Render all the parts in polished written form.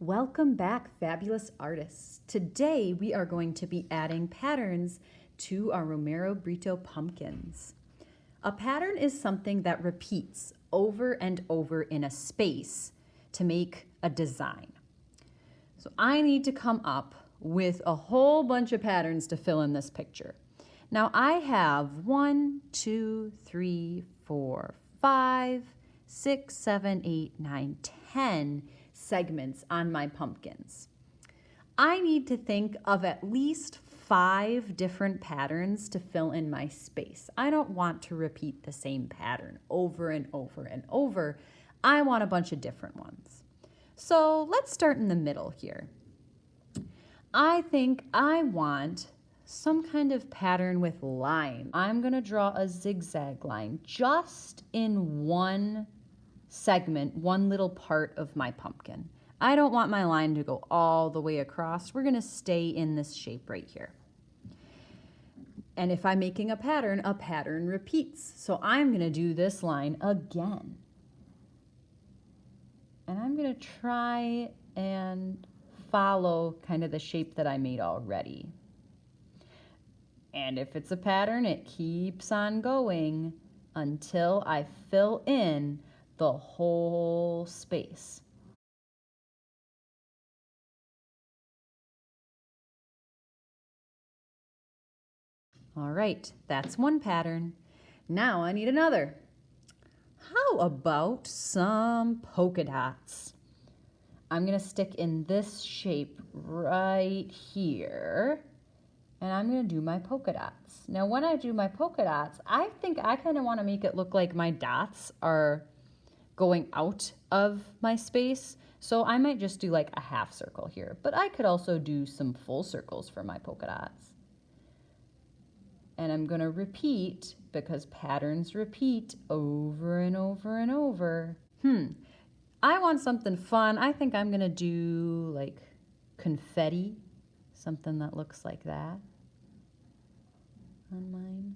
Welcome back, fabulous artists. Today we are going to be adding patterns to our Romero Brito pumpkins. A pattern is something that repeats over and over in a space to make a design. So I need to come up with a whole bunch of patterns to fill in this picture. Now I have 1, 2, 3, 4, 5, 6, 7, 8, 9, 10 segments on my pumpkins. I need to think of at least 5 different patterns to fill in my space. I don't want to repeat the same pattern over and over and over. I want a bunch of different ones. So let's start in the middle here. I think I want some kind of pattern with line. I'm going to draw a zigzag line just in one segment, one little part of my pumpkin. I don't want my line to go all the way across. We're going to stay in this shape right here. And if I'm making a pattern repeats. So I'm going to do this line again. And I'm going to try and follow kind of the shape that I made already. And if it's a pattern, it keeps on going until I fill in the whole space. All right, that's one pattern. Now I need another. How about some polka dots? I'm going to stick in this shape right here, and I'm going to do my polka dots. Now when I do my polka dots, I think I kind of want to make it look like my dots are going out of my space. So I might just do like a half circle here, but I could also do some full circles for my polka dots. And I'm going to repeat because patterns repeat over and over and over. I want something fun. I think I'm going to do like confetti, something that looks like that on mine.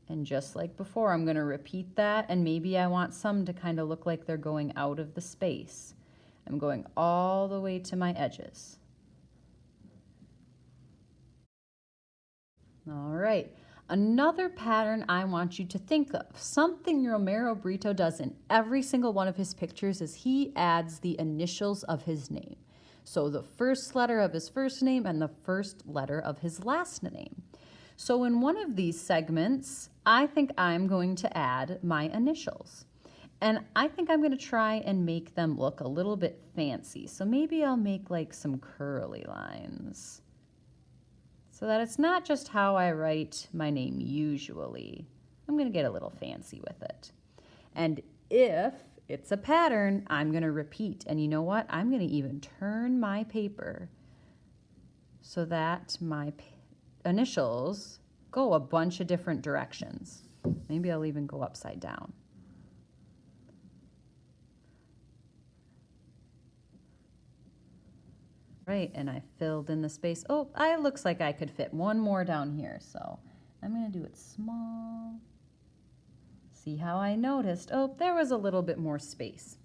And just like before, I'm going to repeat that, and maybe I want some to kind of look like they're going out of the space. I'm going all the way to my edges. All right, another pattern I want you to think of, something Romero Brito does in every single one of his pictures is he adds the initials of his name. So the first letter of his first name and the first letter of his last name. So in one of these segments, I think I'm going to add my initials. And I think I'm going to try and make them look a little bit fancy. So maybe I'll make like some curly lines so that it's not just how I write my name usually. I'm going to get a little fancy with it. And if it's a pattern, I'm going to repeat. And you know what? I'm going to even turn my paper so that my initials go a bunch of different directions. Maybe I'll even go upside down. Right, and I filled in the space. Oh, it looks like I could fit one more down here, so I'm going to do it small. See how I noticed? Oh, there was a little bit more space.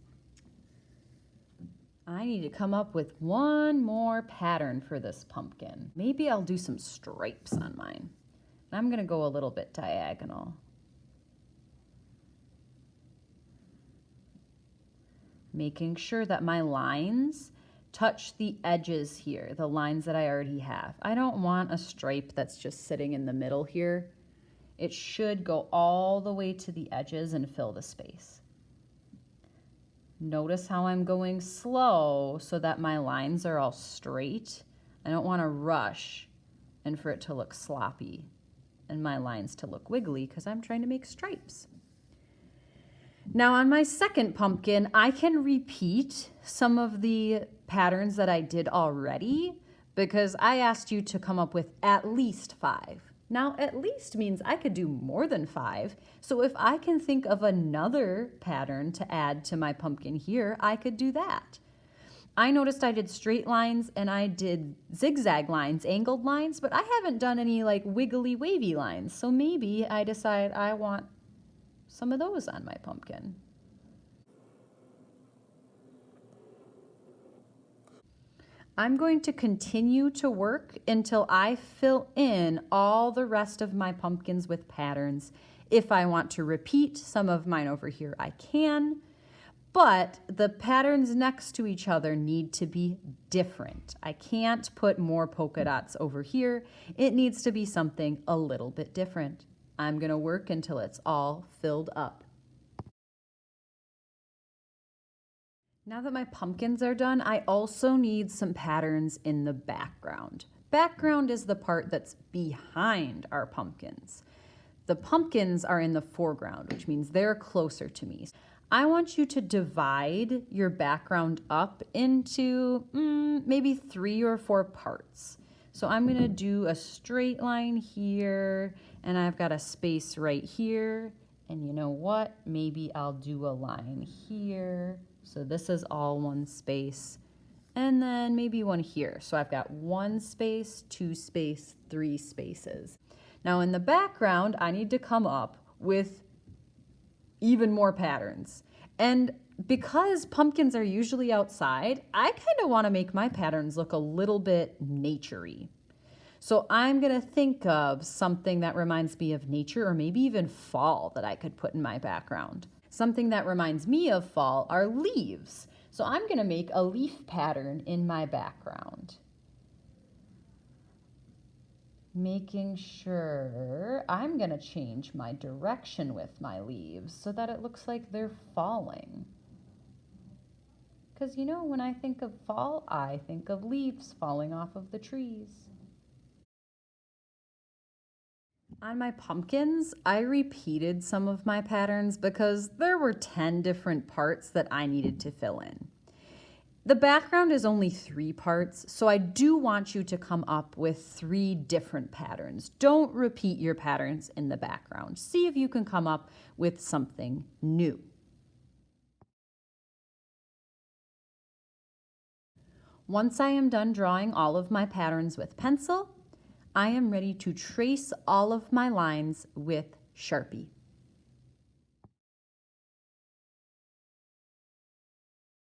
I need to come up with one more pattern for this pumpkin. Maybe I'll do some stripes on mine. I'm going to go a little bit diagonal. Making sure that my lines touch the edges here, the lines that I already have. I don't want a stripe that's just sitting in the middle here. It should go all the way to the edges and fill the space. Notice how I'm going slow so that my lines are all straight. I don't want to rush and for it to look sloppy and my lines to look wiggly because I'm trying to make stripes. Now on my second pumpkin, I can repeat some of the patterns that I did already because I asked you to come up with at least 5. Now, at least means I could do more than 5. So if I can think of another pattern to add to my pumpkin here, I could do that. I noticed I did straight lines and I did zigzag lines, angled lines, but I haven't done any like wiggly wavy lines. So maybe I decide I want some of those on my pumpkin. I'm going to continue to work until I fill in all the rest of my pumpkins with patterns. If I want to repeat some of mine over here, I can, but the patterns next to each other need to be different. I can't put more polka dots over here. It needs to be something a little bit different. I'm going to work until it's all filled up. Now that my pumpkins are done, I also need some patterns in the background. Background is the part that's behind our pumpkins. The pumpkins are in the foreground, which means they're closer to me. I want you to divide your background up into maybe 3 or 4 parts. So I'm going to do a straight line here, and I've got a space right here. And you know what? Maybe I'll do a line here. So this is all one space, and then maybe one here. So I've got 1 space, 2 space, 3 spaces. Now in the background, I need to come up with even more patterns. And because pumpkins are usually outside, I kind of want to make my patterns look a little bit nature-y. So I'm going to think of something that reminds me of nature, or maybe even fall, that I could put in my background. Something that reminds me of fall are leaves. So I'm going to make a leaf pattern in my background. Making sure I'm going to change my direction with my leaves so that it looks like they're falling. Because when I think of fall, I think of leaves falling off of the trees. On my pumpkins, I repeated some of my patterns because there were 10 different parts that I needed to fill in. The background is only 3 parts, so I do want you to come up with 3 different patterns. Don't repeat your patterns in the background. See if you can come up with something new. Once I am done drawing all of my patterns with pencil, I am ready to trace all of my lines with Sharpie.